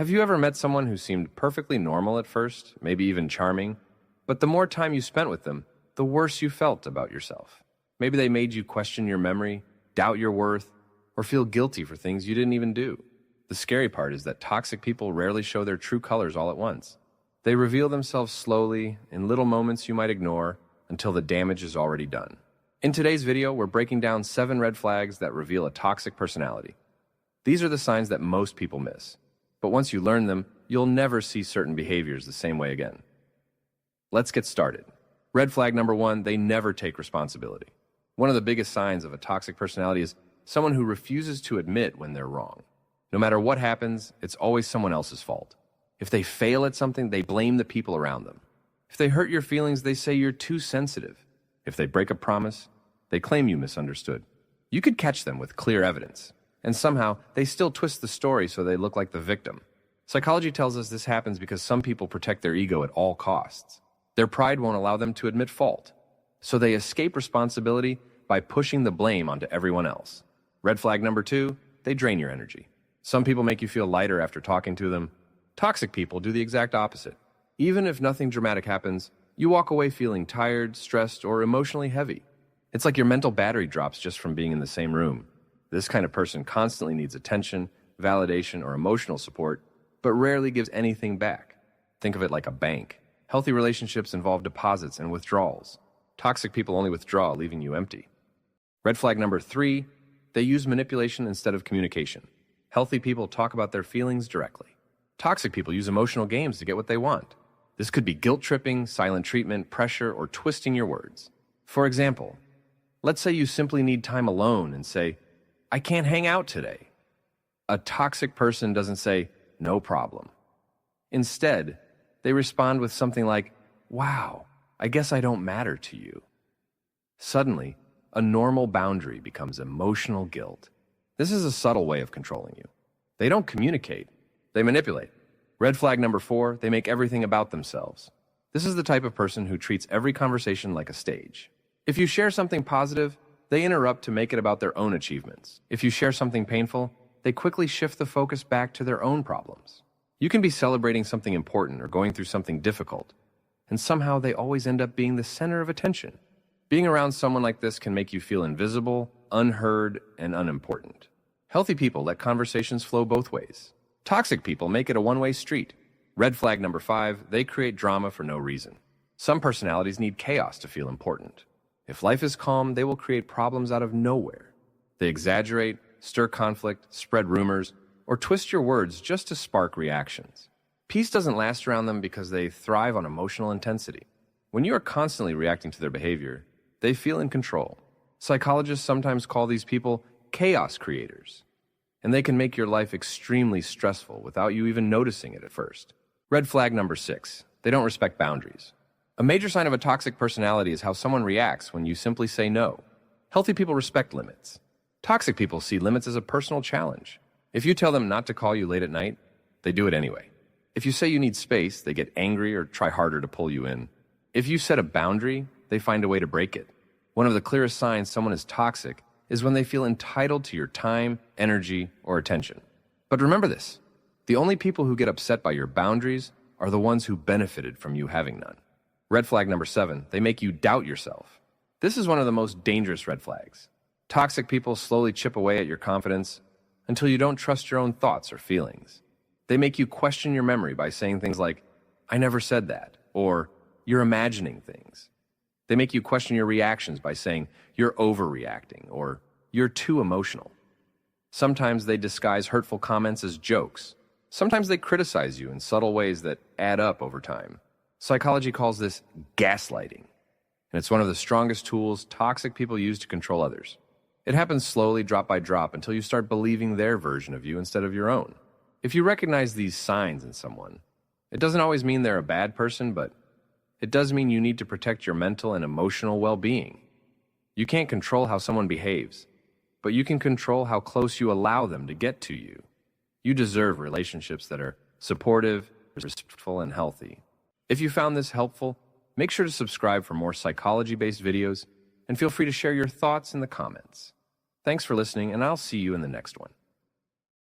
Have you ever met someone who seemed perfectly normal at first, maybe even charming, but the more time you spent with them, the worse you felt about yourself? Maybe they made you question your memory, doubt your worth, or feel guilty for things you didn't even do. The scary part is that toxic people rarely show their true colors all at once. They reveal themselves slowly, in little moments you might ignore, until the damage is already done. In today's video, we're breaking down 7 red flags that reveal a toxic personality. These are the signs that most people miss. But once you learn them, you'll never see certain behaviors the same way again. Let's get started. Red flag number 1, they never take responsibility. One of the biggest signs of a toxic personality is someone who refuses to admit when they're wrong. No matter what happens, it's always someone else's fault. If they fail at something, they blame the people around them. If they hurt your feelings, they say you're too sensitive. If they break a promise, they claim you misunderstood. You could catch them with clear evidence, and somehow they still twist the story so they look like the victim. Psychology tells us this happens because some people protect their ego at all costs. Their pride won't allow them to admit fault, so they escape responsibility by pushing the blame onto everyone else. Red flag number 2, they drain your energy. Some people make you feel lighter after talking to them. Toxic people do the exact opposite. Even if nothing dramatic happens, you walk away feeling tired, stressed, or emotionally heavy. It's like your mental battery drops just from being in the same room. This kind of person constantly needs attention, validation, or emotional support, but rarely gives anything back. Think of it like a bank. Healthy relationships involve deposits and withdrawals. Toxic people only withdraw, leaving you empty. Red flag number 3, they use manipulation instead of communication. Healthy people talk about their feelings directly. Toxic people use emotional games to get what they want. This could be guilt-tripping, silent treatment, pressure, or twisting your words. For example, let's say you simply need time alone and say, "I can't hang out today." A toxic person doesn't say, "No problem." Instead, they respond with something like, "Wow, I guess I don't matter to you." Suddenly, a normal boundary becomes emotional guilt. This is a subtle way of controlling you. They don't communicate, they manipulate. Red flag number 4, they make everything about themselves. This is the type of person who treats every conversation like a stage. If you share something positive, they interrupt to make it about their own achievements. If you share something painful, they quickly shift the focus back to their own problems. You can be celebrating something important or going through something difficult, and somehow they always end up being the center of attention. Being around someone like this can make you feel invisible, unheard, and unimportant. Healthy people let conversations flow both ways. Toxic people make it a one-way street. Red flag number 5, they create drama for no reason. Some personalities need chaos to feel important. If life is calm, they will create problems out of nowhere. They exaggerate, stir conflict, spread rumors, or twist your words just to spark reactions. Peace doesn't last around them because they thrive on emotional intensity. When you are constantly reacting to their behavior, they feel in control. Psychologists sometimes call these people chaos creators, and they can make your life extremely stressful without you even noticing it at first. Red flag number 6, they don't respect boundaries. A major sign of a toxic personality is how someone reacts when you simply say no. Healthy people respect limits. Toxic people see limits as a personal challenge. If you tell them not to call you late at night, they do it anyway. If you say you need space, they get angry or try harder to pull you in. If you set a boundary, they find a way to break it. One of the clearest signs someone is toxic is when they feel entitled to your time, energy, or attention. But remember this, the only people who get upset by your boundaries are the ones who benefited from you having none. Red flag number 7, they make you doubt yourself. This is one of the most dangerous red flags. Toxic people slowly chip away at your confidence until you don't trust your own thoughts or feelings. They make you question your memory by saying things like, "I never said that," or "You're imagining things." They make you question your reactions by saying, "You're overreacting," or "You're too emotional." Sometimes they disguise hurtful comments as jokes. Sometimes they criticize you in subtle ways that add up over time. Psychology calls this gaslighting, and it's one of the strongest tools toxic people use to control others. It happens slowly, drop by drop, until you start believing their version of you instead of your own. If you recognize these signs in someone, it doesn't always mean they're a bad person, but it does mean you need to protect your mental and emotional well-being. You can't control how someone behaves, but you can control how close you allow them to get to you. You deserve relationships that are supportive, respectful, and healthy. If you found this helpful, make sure to subscribe for more psychology-based videos, and feel free to share your thoughts in the comments. Thanks for listening, and I'll see you in the next one.